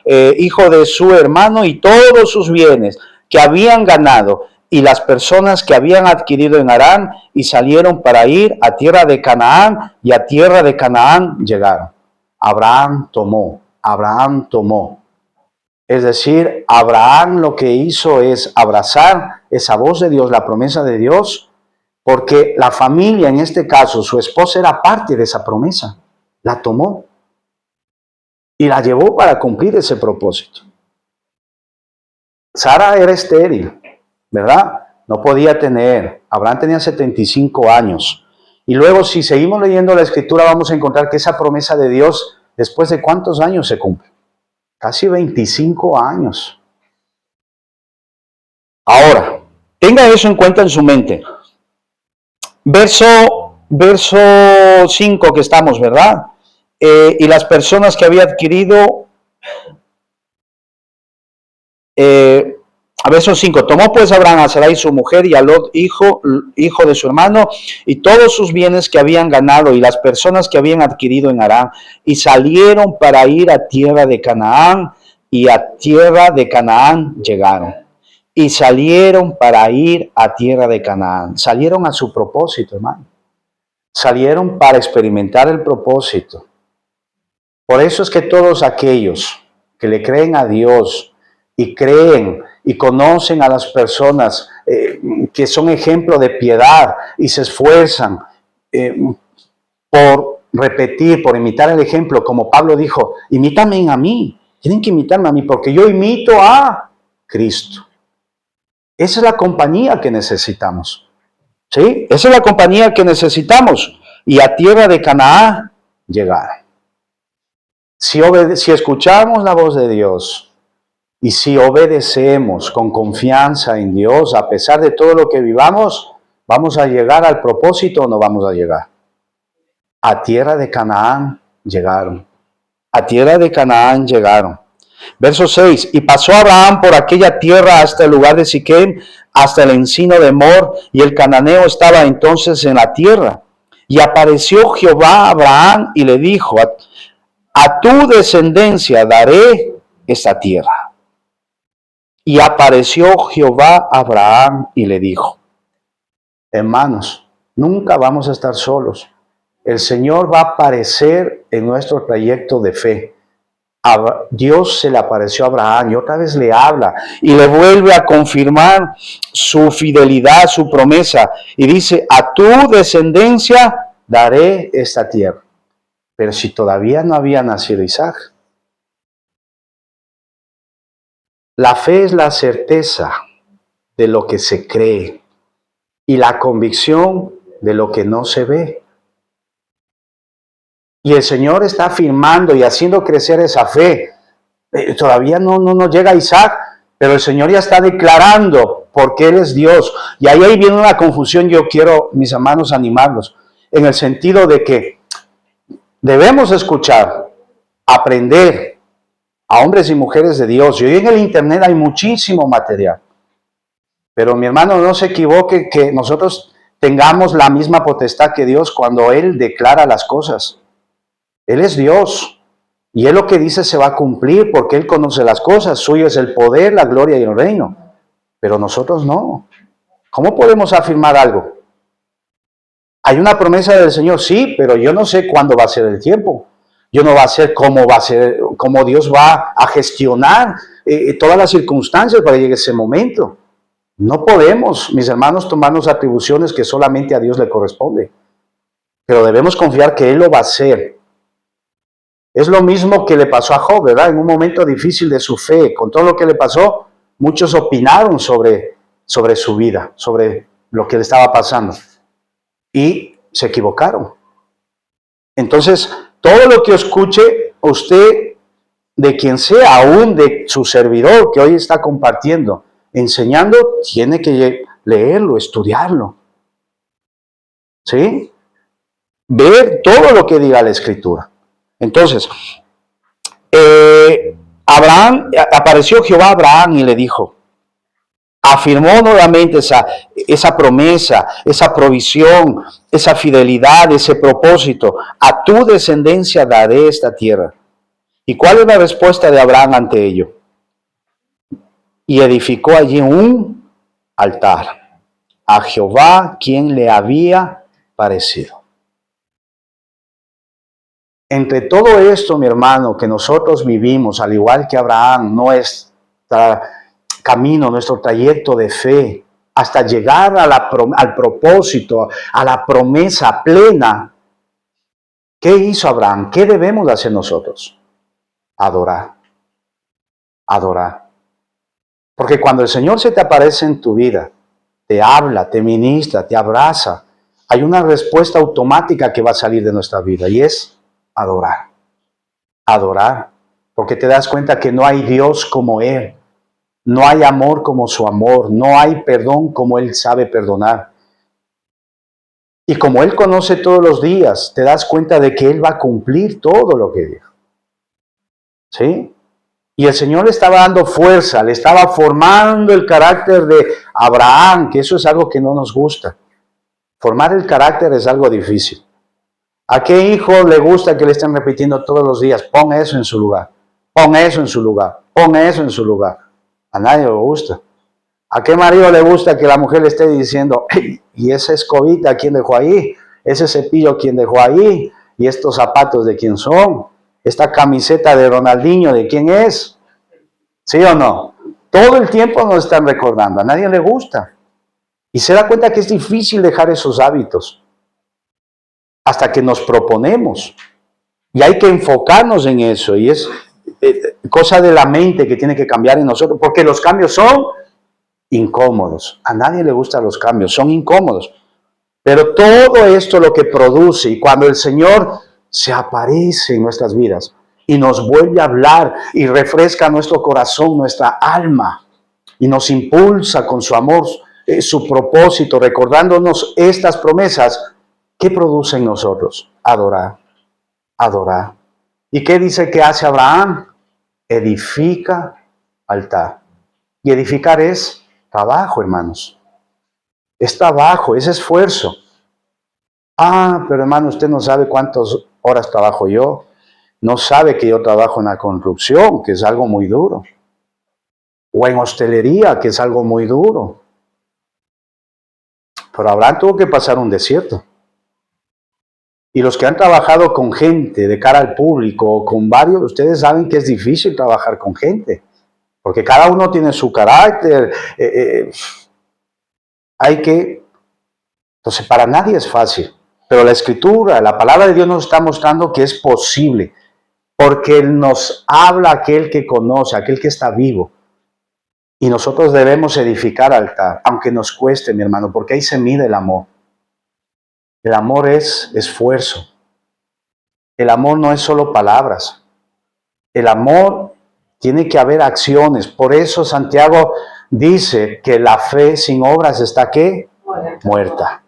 hijo de su hermano, y todos sus bienes que habían ganado, y las personas que habían adquirido en Harán, y salieron para ir a tierra de Canaán, y a tierra de Canaán llegaron. Abraham tomó. Es decir, Abraham lo que hizo es abrazar esa voz de Dios, la promesa de Dios, porque la familia, en este caso, su esposa era parte de esa promesa. La tomó y la llevó para cumplir ese propósito. Sara era estéril, ¿verdad? No podía tener. Abraham tenía 75 años. Y luego, si seguimos leyendo la Escritura, vamos a encontrar que esa promesa de Dios, ¿después de cuántos años se cumple? Casi 25 años. Ahora, tenga eso en cuenta en su mente. Verso 5 que estamos, ¿verdad? Y las personas que había adquirido, a verso 5, tomó pues Abraham a Sarai su mujer y a Lot, hijo de su hermano, y todos sus bienes que habían ganado y las personas que habían adquirido en Harán, y salieron para ir a tierra de Canaán, y a tierra de Canaán llegaron. Y salieron para ir a tierra de Canaán. Salieron a su propósito, hermano. Salieron para experimentar el propósito. Por eso es que todos aquellos que le creen a Dios y creen y conocen a las personas que son ejemplo de piedad y se esfuerzan por repetir, por imitar el ejemplo, como Pablo dijo, imítame a mí, tienen que imitarme a mí porque yo imito a Cristo. Esa es la compañía que necesitamos. ¿Sí? Esa es la compañía que necesitamos. Y a tierra de Canaán llegar. Si escuchamos la voz de Dios y si obedecemos con confianza en Dios, a pesar de todo lo que vivamos, ¿vamos a llegar al propósito o no vamos a llegar? A tierra de Canaán llegaron. A tierra de Canaán llegaron. Verso 6, y pasó Abraham por aquella tierra hasta el lugar de Siquem, hasta el encino de Mor, y el cananeo estaba entonces en la tierra. Y apareció Jehová a Abraham y le dijo, a tu descendencia daré esta tierra. Y apareció Jehová a Abraham y le dijo, hermanos, nunca vamos a estar solos. El Señor va a aparecer en nuestro trayecto de fe. Dios se le apareció a Abraham y otra vez le habla y le vuelve a confirmar su fidelidad, su promesa, y dice, a tu descendencia daré esta tierra. Pero si todavía no había nacido Isaac. La fe es la certeza de lo que se cree y la convicción de lo que no se ve. Y el Señor está afirmando y haciendo crecer esa fe. Todavía no llega Isaac, pero el Señor ya está declarando porque Él es Dios. Y ahí viene una confusión. Yo quiero, mis hermanos, animarlos en el sentido de que debemos escuchar, aprender a hombres y mujeres de Dios. Y hoy en el internet hay muchísimo material. Pero mi hermano, no se equivoque que nosotros tengamos la misma potestad que Dios cuando Él declara las cosas. Él es Dios y Él lo que dice se va a cumplir porque Él conoce las cosas. Suyo es el poder, la gloria y el reino. Pero nosotros no. ¿Cómo podemos afirmar algo? Hay una promesa del Señor, sí, pero yo no sé cuándo va a ser el tiempo. Yo no va a ser cómo Dios va a gestionar todas las circunstancias para llegar a ese momento. No podemos, mis hermanos, tomarnos atribuciones que solamente a Dios le corresponde. Pero debemos confiar que Él lo va a hacer. Es lo mismo que le pasó a Job, ¿verdad? En un momento difícil de su fe, con todo lo que le pasó, muchos opinaron sobre su vida, sobre lo que le estaba pasando. Y se equivocaron. Entonces, todo lo que escuche usted, de quien sea, aún de su servidor que hoy está compartiendo, enseñando, tiene que leerlo, estudiarlo. ¿Sí? Ver todo lo que diga la Escritura. Entonces, apareció Jehová a Abraham y le dijo, Afirmó nuevamente esa promesa, esa provisión, esa fidelidad, ese propósito. A tu descendencia daré esta tierra. ¿Y cuál es la respuesta de Abraham ante ello? Y edificó allí un altar a Jehová, quien le había parecido. Entre todo esto, mi hermano, que nosotros vivimos, al igual que Abraham, nuestro camino, nuestro trayecto de fe, hasta llegar al propósito, a la promesa plena, ¿qué hizo Abraham? ¿Qué debemos hacer nosotros? Adorar. Adorar. Porque cuando el Señor se te aparece en tu vida, te habla, te ministra, te abraza, hay una respuesta automática que va a salir de nuestra vida y es adorar. Adorar. Porque te das cuenta que no hay Dios como Él. No hay amor como su amor. No hay perdón como Él sabe perdonar. Y como Él conoce todos los días, te das cuenta de que Él va a cumplir todo lo que dijo. ¿Sí? Y el Señor le estaba dando fuerza, le estaba formando el carácter de Abraham, que eso es algo que no nos gusta. Formar el carácter es algo difícil. ¿A qué hijo le gusta que le estén repitiendo todos los días? Pon eso en su lugar, pon eso en su lugar, pon eso en su lugar. A nadie le gusta. ¿A qué marido le gusta que la mujer le esté diciendo, hey, y esa escobita, ¿quién dejó ahí? Ese cepillo, ¿quién dejó ahí? Y estos zapatos, ¿de quién son? Esta camiseta de Ronaldinho, ¿de quién es? ¿Sí o no? Todo el tiempo nos están recordando, a nadie le gusta. Y se da cuenta que es difícil dejar esos hábitos hasta que nos proponemos. Y hay que enfocarnos en eso. Y es cosa de la mente que tiene que cambiar en nosotros, porque los cambios son incómodos. A nadie le gustan los cambios, son incómodos. Pero todo esto lo que produce, y cuando el Señor se aparece en nuestras vidas y nos vuelve a hablar y refresca nuestro corazón, nuestra alma, y nos impulsa con su amor, su propósito, recordándonos estas promesas, ¿qué produce en nosotros? Adorar, adorar. ¿Y qué dice que hace Abraham? Edifica altar. Y edificar es trabajo, hermanos. Es trabajo, es esfuerzo. Ah, pero hermano, usted no sabe cuántas horas trabajo yo. No sabe que yo trabajo en la construcción, que es algo muy duro. O en hostelería, que es algo muy duro. Pero Abraham tuvo que pasar un desierto. Y los que han trabajado con gente de cara al público o con varios, ustedes saben que es difícil trabajar con gente. Porque cada uno tiene su carácter. Entonces, para nadie es fácil. Pero la Escritura, la palabra de Dios nos está mostrando que es posible. Porque Él nos habla aquel que conoce, aquel que está vivo. Y nosotros debemos edificar altar, aunque nos cueste, mi hermano, porque ahí se mide el amor. El amor es esfuerzo. El amor no es solo palabras. El amor tiene que haber acciones. Por eso Santiago dice que la fe sin obras está ¿qué? Muerta.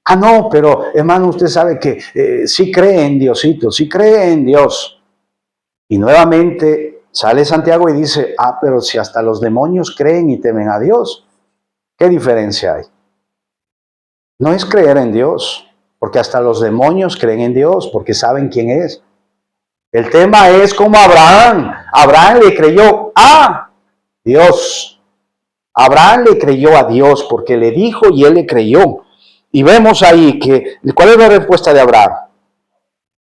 Ah, no, pero hermano, usted sabe que sí cree en Diosito, sí cree en Dios. Y nuevamente sale Santiago y dice, ah, pero si hasta los demonios creen y temen a Dios, ¿qué diferencia hay? No es creer en Dios, porque hasta los demonios creen en Dios, porque saben quién es. El tema es como Abraham. Abraham le creyó a Dios. Abraham le creyó a Dios porque le dijo y él le creyó. Y vemos ahí que, ¿cuál es la respuesta de Abraham?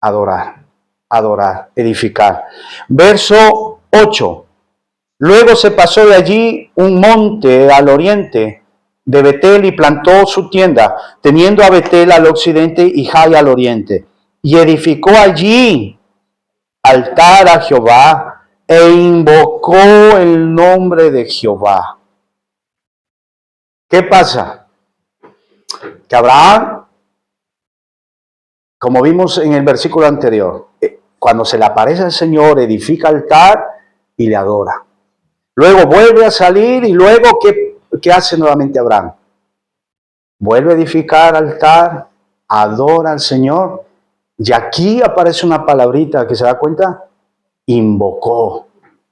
Adorar, adorar, edificar. Verso 8. Luego se pasó de allí un monte al oriente de Betel y plantó su tienda, teniendo a Betel al occidente y Jai al oriente. Y edificó allí altar a Jehová e invocó el nombre de Jehová. ¿Qué pasa? Que Abraham, como vimos en el versículo anterior, cuando se le aparece al Señor, edifica altar y le adora. Luego vuelve a salir y luego, ¿qué hace nuevamente Abraham? Vuelve a edificar altar, adora al Señor. Y aquí aparece una palabrita que se da cuenta, invocó.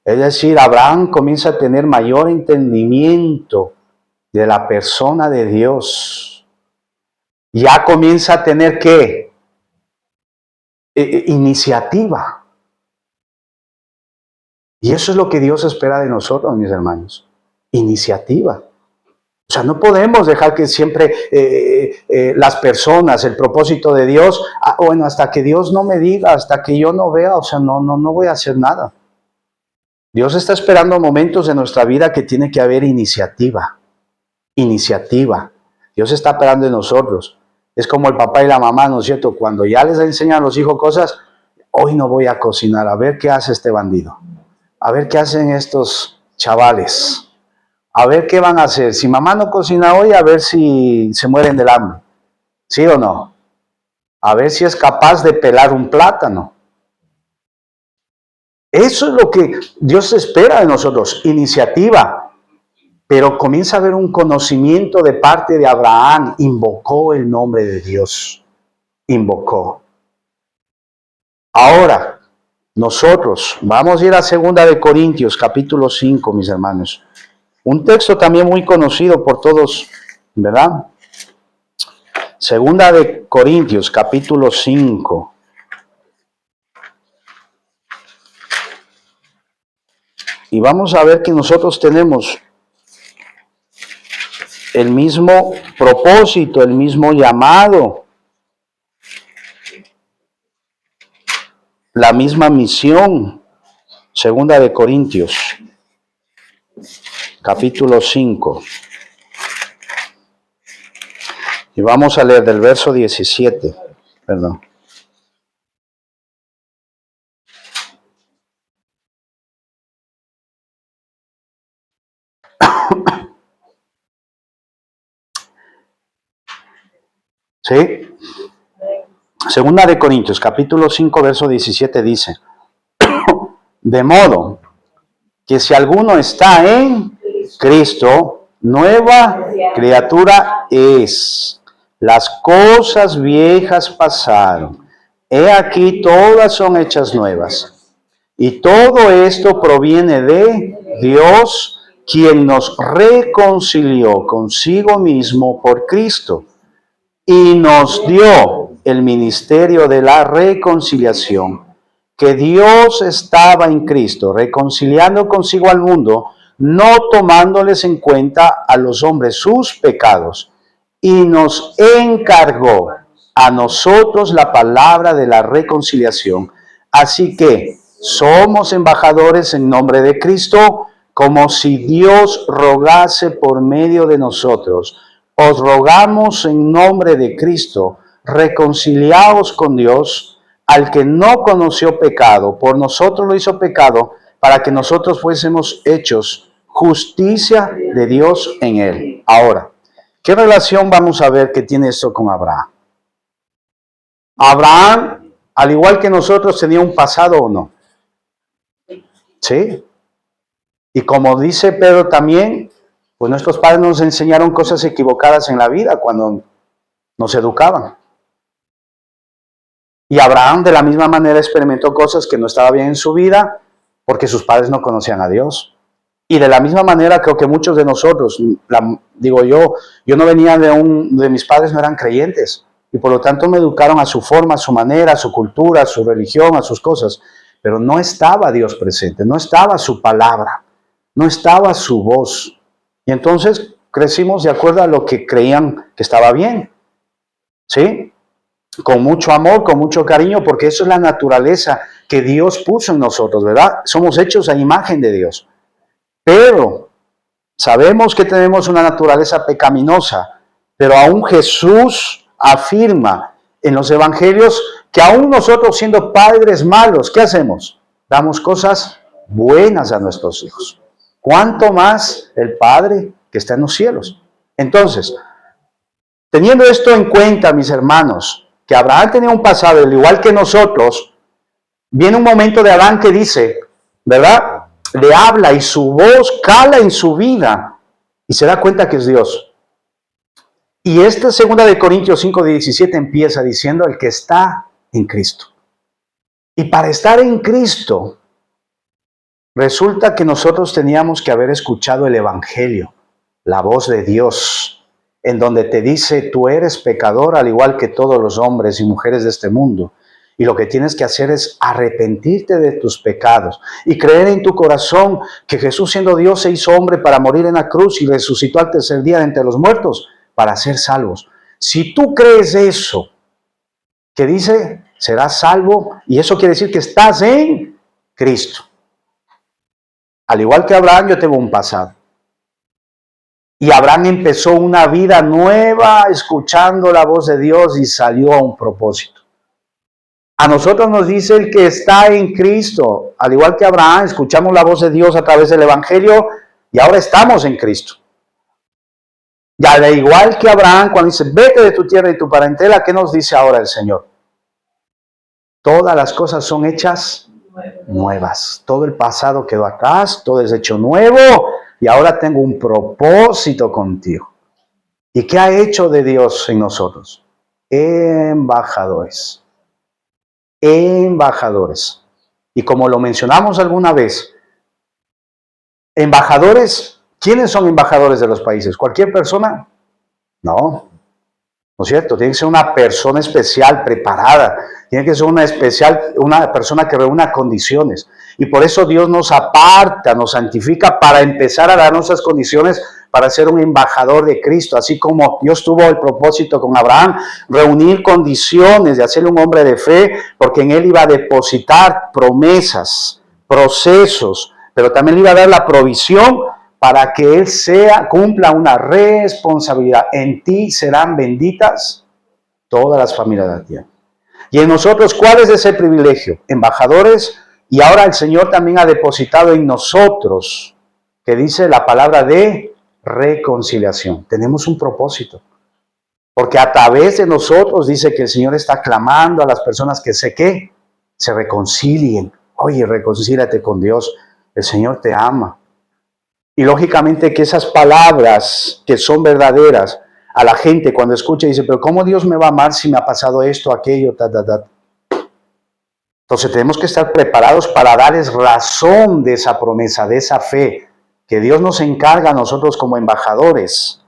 Es decir, Abraham comienza a tener mayor entendimiento de la persona de Dios. Ya comienza a tener ¿qué? Iniciativa. Y eso es lo que Dios espera de nosotros, mis hermanos. Iniciativa. O sea, no podemos dejar que siempre las personas, el propósito de Dios, bueno, hasta que Dios no me diga, hasta que yo no vea, o sea, no voy a hacer nada. Dios está esperando momentos de nuestra vida que tiene que haber iniciativa. Iniciativa. Dios está esperando de nosotros. Es como el papá y la mamá, ¿no es cierto? Cuando ya les enseñan a los hijos cosas, hoy no voy a cocinar, a ver qué hace este bandido. A ver qué hacen estos chavales. A ver qué van a hacer. Si mamá no cocina hoy, a ver si se mueren del hambre. ¿Sí o no? A ver si es capaz de pelar un plátano. Eso es lo que Dios espera de nosotros, iniciativa. Pero comienza a haber un conocimiento de parte de Abraham. Invocó el nombre de Dios. Invocó. Ahora, nosotros vamos a ir a 2 Corintios, capítulo 5, mis hermanos. Un texto también muy conocido por todos, ¿verdad? 2 Corintios, capítulo 5. Y vamos a ver que nosotros tenemos el mismo propósito, el mismo llamado, la misma misión. 2 Corintios, capítulo 5. Y vamos a leer del verso 17. Perdón. ¿Sí? 2 Corintios, capítulo 5, verso 17 dice: de modo que si alguno está en Cristo, nueva criatura es. Las cosas viejas pasaron. He aquí, todas son hechas nuevas. Y todo esto proviene de Dios, quien nos reconcilió consigo mismo por Cristo y nos dio el ministerio de la reconciliación, que Dios estaba en Cristo, reconciliando consigo al mundo, no tomándoles en cuenta a los hombres sus pecados, y nos encargó a nosotros la palabra de la reconciliación. Así que somos embajadores en nombre de Cristo, como si Dios rogase por medio de nosotros. Os rogamos en nombre de Cristo, reconciliaos con Dios. Al que no conoció pecado, por nosotros lo hizo pecado, para que nosotros fuésemos hechos justicia de Dios en él. Ahora, ¿qué relación vamos a ver que tiene esto con Abraham? Abraham, al igual que nosotros, tenía un pasado o no. ¿Sí? Y como dice Pedro también, pues nuestros padres nos enseñaron cosas equivocadas en la vida cuando nos educaban. Y Abraham de la misma manera experimentó cosas que no estaban bien en su vida porque sus padres no conocían a Dios. Y de la misma manera creo que muchos de nosotros, digo yo no venía de mis padres no eran creyentes y por lo tanto me educaron a su forma, a su manera, a su cultura, a su religión, a sus cosas. Pero no estaba Dios presente, no estaba su palabra, no estaba su voz. Y entonces crecimos de acuerdo a lo que creían que estaba bien. ¿Sí? Con mucho amor, con mucho cariño, porque eso es la naturaleza que Dios puso en nosotros, ¿verdad? Somos hechos a imagen de Dios. Pero sabemos que tenemos una naturaleza pecaminosa, pero aún Jesús afirma en los evangelios que aún nosotros siendo padres malos, ¿qué hacemos? Damos cosas buenas a nuestros hijos. ¿Cuánto más el Padre que está en los cielos? Entonces, teniendo esto en cuenta, mis hermanos, que Abraham tenía un pasado, al igual que nosotros, viene un momento de Adán que dice, ¿verdad? Le habla y su voz cala en su vida y se da cuenta que es Dios. Y esta 2 Corintios 5:17 empieza diciendo el que está en Cristo. Y para estar en Cristo, Resulta que nosotros teníamos que haber escuchado el Evangelio, la voz de Dios, en donde te dice, tú eres pecador al igual que todos los hombres y mujeres de este mundo. Y lo que tienes que hacer es arrepentirte de tus pecados y creer en tu corazón que Jesús, siendo Dios, se hizo hombre para morir en la cruz y resucitó al tercer día de entre los muertos para ser salvos. Si tú crees eso, que dice, serás salvo, y eso quiere decir que estás en Cristo. Al igual que Abraham, yo tengo un pasado. Y Abraham empezó una vida nueva escuchando la voz de Dios y salió a un propósito. A nosotros nos dice el que está en Cristo. Al igual que Abraham, escuchamos la voz de Dios a través del Evangelio y ahora estamos en Cristo. Y al igual que Abraham, cuando dice, vete de tu tierra y tu parentela, ¿qué nos dice ahora el Señor? Todas las cosas son hechas nuevas. Todo el pasado quedó atrás, todo es hecho nuevo y ahora tengo un propósito contigo. ¿Y qué ha hecho de Dios en nosotros? Embajadores. Embajadores. Y como lo mencionamos alguna vez, embajadores, ¿quiénes son embajadores de los países? ¿Cualquier persona? No. ¿No es cierto? Tiene que ser una persona especial, preparada. Tiene que ser una persona que reúna condiciones. Y por eso Dios nos aparta, nos santifica para empezar a darnos esas condiciones para ser un embajador de Cristo. Así como Dios tuvo el propósito con Abraham, reunir condiciones de hacerle un hombre de fe, porque en él iba a depositar promesas, procesos, pero también le iba a dar la provisión para que él cumpla una responsabilidad. En ti serán benditas todas las familias de la tierra. Y en nosotros, ¿cuál es ese privilegio? Embajadores, y ahora el Señor también ha depositado en nosotros, que dice la palabra de reconciliación. Tenemos un propósito, porque a través de nosotros dice que el Señor está clamando a las personas que se reconcilien. Oye, reconcíliate con Dios, el Señor te ama. Y lógicamente que esas palabras que son verdaderas, a la gente cuando escucha dice, pero ¿cómo Dios me va a amar si me ha pasado esto, aquello, Entonces tenemos que estar preparados para darles razón de esa promesa, de esa fe, que Dios nos encarga a nosotros como embajadores,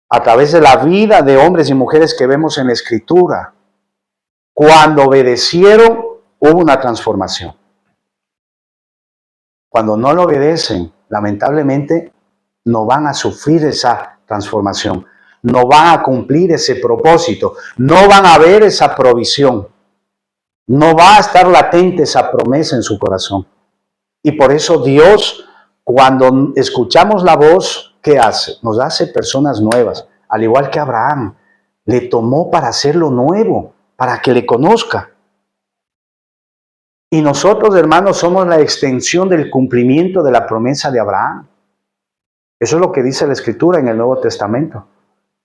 a través de la vida de hombres y mujeres que vemos en la Escritura. Cuando obedecieron, hubo una transformación. Cuando no lo obedecen, lamentablemente, no van a sufrir esa transformación, no van a cumplir ese propósito, no van a ver esa provisión, no va a estar latente esa promesa en su corazón. Y por eso Dios, cuando escuchamos la voz, ¿qué hace? Nos hace personas nuevas, al igual que Abraham, le tomó para hacerlo nuevo, para que le conozca. Y nosotros, hermanos, somos la extensión del cumplimiento de la promesa de Abraham. Eso es lo que dice la Escritura en el Nuevo Testamento.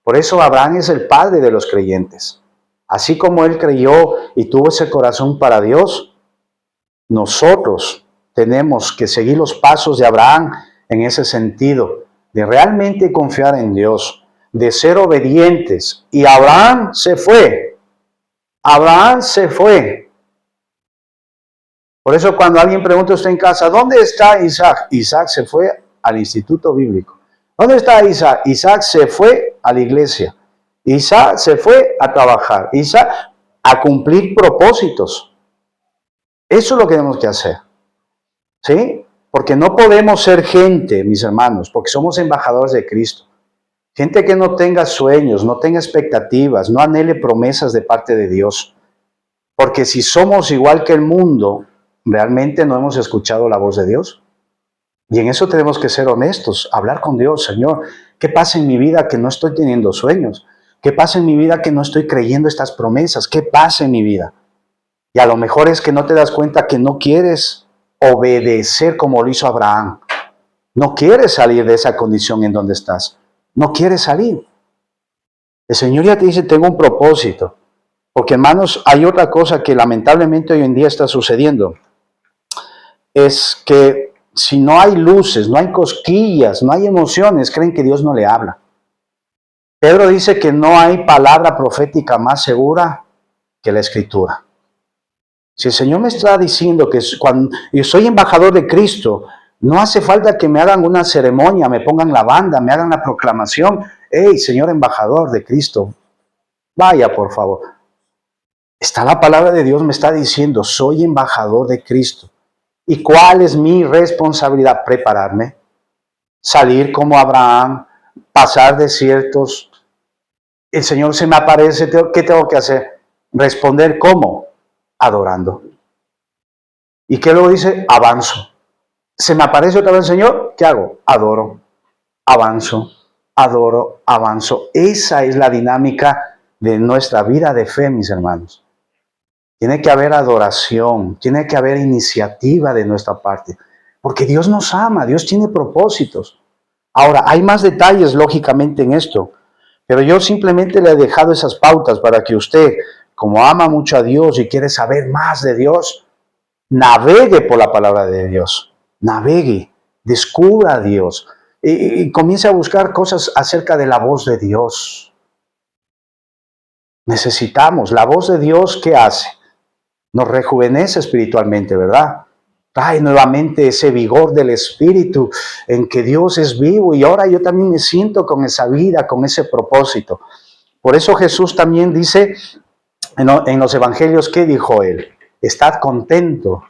Por eso Abraham es el padre de los creyentes. Así como él creyó y tuvo ese corazón para Dios, nosotros tenemos que seguir los pasos de Abraham en ese sentido, de realmente confiar en Dios, de ser obedientes. Y Abraham se fue. Abraham se fue. Por eso cuando alguien pregunta a usted en casa, ¿dónde está Isaac? Isaac se fue al instituto bíblico. ¿Dónde está Isaac? Isaac se fue a la iglesia. Isaac se fue a trabajar. Isaac a cumplir propósitos. Eso es lo que tenemos que hacer. ¿Sí? Porque no podemos ser gente, mis hermanos, porque somos embajadores de Cristo. Gente que no tenga sueños, no tenga expectativas, no anhele promesas de parte de Dios. Porque si somos igual que el mundo, ¿realmente no hemos escuchado la voz de Dios? Y en eso tenemos que ser honestos, hablar con Dios. Señor, ¿qué pasa en mi vida que no estoy teniendo sueños? ¿Qué pasa en mi vida que no estoy creyendo estas promesas? ¿Qué pasa en mi vida? Y a lo mejor es que no te das cuenta que no quieres obedecer como lo hizo Abraham. No quieres salir de esa condición en donde estás. No quieres salir. El Señor ya te dice, tengo un propósito. Porque, hermanos, hay otra cosa que lamentablemente hoy en día está sucediendo. Es que si no hay luces, no hay cosquillas, no hay emociones, creen que Dios no le habla. Pedro dice que no hay palabra profética más segura que la Escritura. Si el Señor me está diciendo que cuando yo soy embajador de Cristo, no hace falta que me hagan una ceremonia, me pongan la banda, me hagan la proclamación. Hey, Señor embajador de Cristo, vaya por favor. Está la palabra de Dios, me está diciendo, soy embajador de Cristo. ¿Y cuál es mi responsabilidad? Prepararme, salir como Abraham, pasar desiertos. El Señor se me aparece, ¿qué tengo que hacer? Responder ¿cómo? Adorando. ¿Y qué luego dice? Avanzo. Se me aparece otra vez el Señor, ¿qué hago? Adoro, avanzo, adoro, avanzo. Esa es la dinámica de nuestra vida de fe, mis hermanos. Tiene que haber adoración, tiene que haber iniciativa de nuestra parte, porque Dios nos ama, Dios tiene propósitos. Ahora, hay más detalles, lógicamente, en esto, pero yo simplemente le he dejado esas pautas para que usted, como ama mucho a Dios y quiere saber más de Dios, navegue por la palabra de Dios, navegue, descubra a Dios y comience a buscar cosas acerca de la voz de Dios. Necesitamos la voz de Dios. ¿Qué hace? Nos rejuvenece espiritualmente, ¿verdad? Trae nuevamente ese vigor del espíritu en que Dios es vivo y ahora yo también me siento con esa vida, con ese propósito. Por eso Jesús también dice en los evangelios, ¿qué dijo él? Estad contento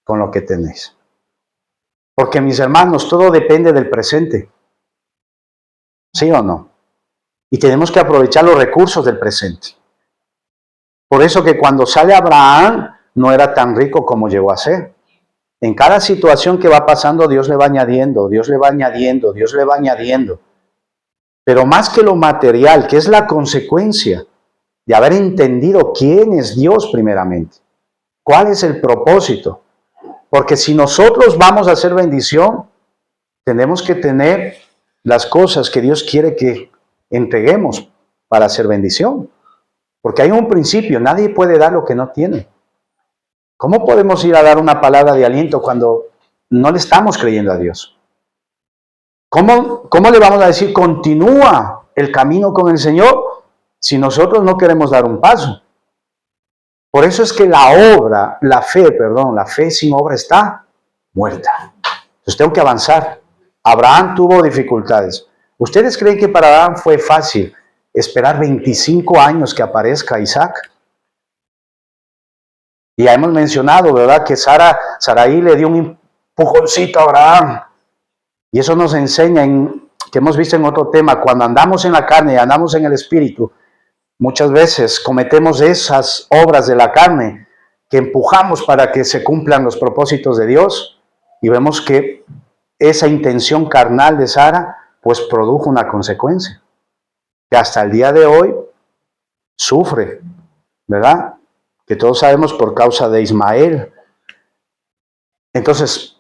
con lo que tenéis. Porque mis hermanos, todo depende del presente. ¿Sí o no? Y tenemos que aprovechar los recursos del presente. Por eso que cuando sale Abraham no era tan rico como llegó a ser. En cada situación que va pasando, Dios le va añadiendo, Dios le va añadiendo, Dios le va añadiendo. Pero más que lo material, que es la consecuencia de haber entendido quién es Dios primeramente, cuál es el propósito. Porque si nosotros vamos a hacer bendición, tenemos que tener las cosas que Dios quiere que entreguemos para hacer bendición. Porque hay un principio, nadie puede dar lo que no tiene. ¿Cómo podemos ir a dar una palabra de aliento cuando no le estamos creyendo a Dios? ¿Cómo le vamos a decir continúa el camino con el Señor si nosotros no queremos dar un paso? Por eso es que la fe sin obra está muerta. Entonces tengo que avanzar. Abraham tuvo dificultades. ¿Ustedes creen que para Abraham fue fácil esperar 25 años que aparezca Isaac? Y ya hemos mencionado, ¿verdad?, que Sarai le dio un empujoncito a Abraham. Y eso nos enseña, que hemos visto en otro tema, cuando andamos en la carne y andamos en el espíritu, muchas veces cometemos esas obras de la carne que empujamos para que se cumplan los propósitos de Dios. Y vemos que esa intención carnal de Sara, pues produjo una consecuencia. Que hasta el día de hoy sufre, ¿verdad? Que todos sabemos por causa de Ismael. Entonces,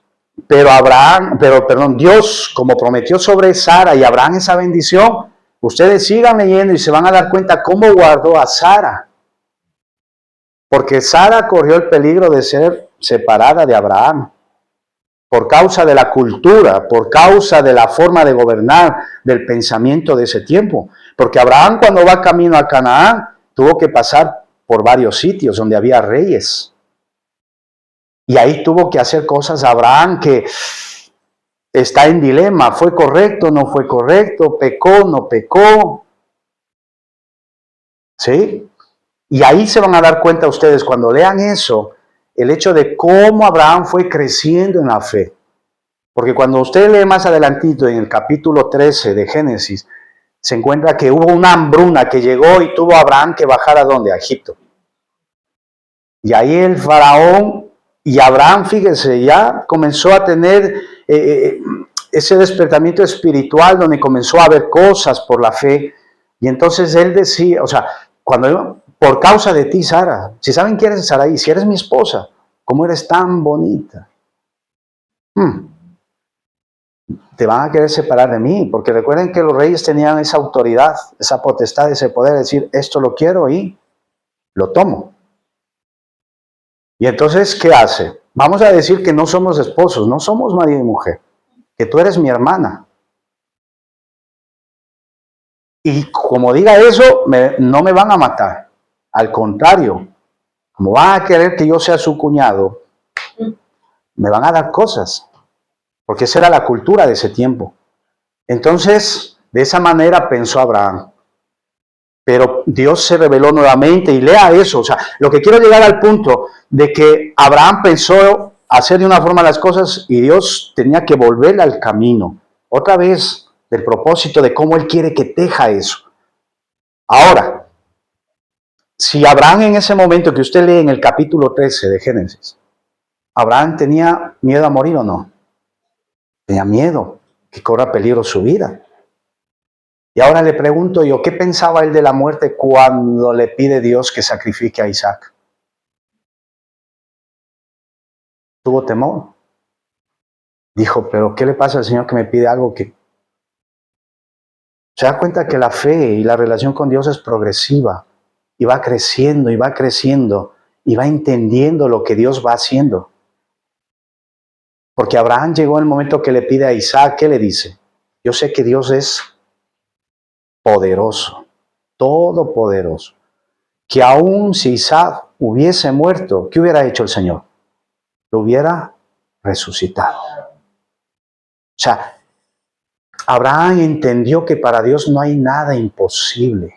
Dios, como prometió sobre Sara y Abraham esa bendición, ustedes sigan leyendo y se van a dar cuenta cómo guardó a Sara. Porque Sara corrió el peligro de ser separada de Abraham por causa de la cultura, por causa de la forma de gobernar, del pensamiento de ese tiempo. Porque Abraham, cuando va camino a Canaán, tuvo que pasar por varios sitios donde había reyes. Y ahí tuvo que hacer cosas Abraham que está en dilema. ¿Fue correcto? ¿No fue correcto? ¿Pecó? ¿No pecó? ¿Sí? Y ahí se van a dar cuenta ustedes cuando lean eso, el hecho de cómo Abraham fue creciendo en la fe. Porque cuando usted lee más adelantito en el capítulo 13 de Génesis, se encuentra que hubo una hambruna que llegó y tuvo a Abraham que bajar ¿a dónde? A Egipto. Y ahí el faraón y Abraham, fíjense, ya comenzó a tener ese despertamiento espiritual donde comenzó a ver cosas por la fe. Y entonces él decía, o sea, por causa de ti, Sara, si saben quién es Sarai, si eres mi esposa, ¿cómo eres tan bonita? Te van a querer separar de mí, porque recuerden que los reyes tenían esa autoridad, esa potestad, ese poder de decir, esto lo quiero y lo tomo. Y entonces, ¿qué hace? Vamos a decir que no somos esposos, no somos marido y mujer, que tú eres mi hermana. Y como diga eso, no me van a matar. Al contrario, Como van a querer que yo sea su cuñado, me van a dar cosas, porque esa era la cultura de ese tiempo. Entonces, de esa manera pensó Abraham. Pero Dios se reveló nuevamente y lea eso. O sea, lo que quiero llegar al punto de que Abraham pensó hacer de una forma las cosas y Dios tenía que volverle al camino. Otra vez, del propósito de cómo Él quiere que teja eso. Ahora, si Abraham en ese momento que usted lee en el capítulo 13 de Génesis, ¿Abraham tenía miedo a morir o no? Tenía miedo que corra peligro su vida. Y ahora le pregunto yo, ¿qué pensaba él de la muerte cuando le pide Dios que sacrifique a Isaac? Tuvo temor. Dijo, pero ¿qué le pasa al Señor que me pide algo que... Se da cuenta que la fe y la relación con Dios es progresiva y va creciendo y va creciendo y va entendiendo lo que Dios va haciendo. Porque Abraham llegó en el momento que le pide a Isaac, ¿qué le dice? Yo sé que Dios es poderoso, todopoderoso. Que aún si Isaac hubiese muerto, ¿qué hubiera hecho el Señor? Lo hubiera resucitado. O sea, Abraham entendió que para Dios no hay nada imposible.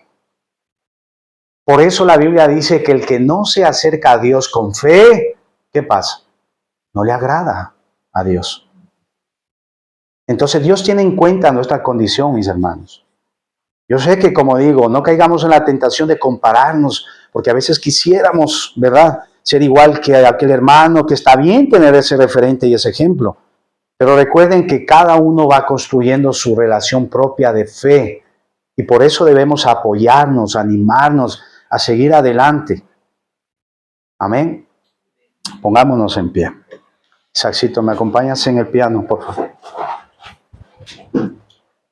Por eso la Biblia dice que el que no se acerca a Dios con fe, ¿qué pasa? No le agrada a Dios. Entonces Dios tiene en cuenta nuestra condición, mis hermanos. Yo sé que, como digo, no caigamos en la tentación de compararnos, porque a veces quisiéramos, ¿verdad?, ser igual que aquel hermano, que está bien tener ese referente y ese ejemplo. Pero recuerden que cada uno va construyendo su relación propia de fe y por eso debemos apoyarnos, animarnos a seguir adelante. Amén. Pongámonos en pie. Isaacito, ¿me acompañas en el piano, por favor?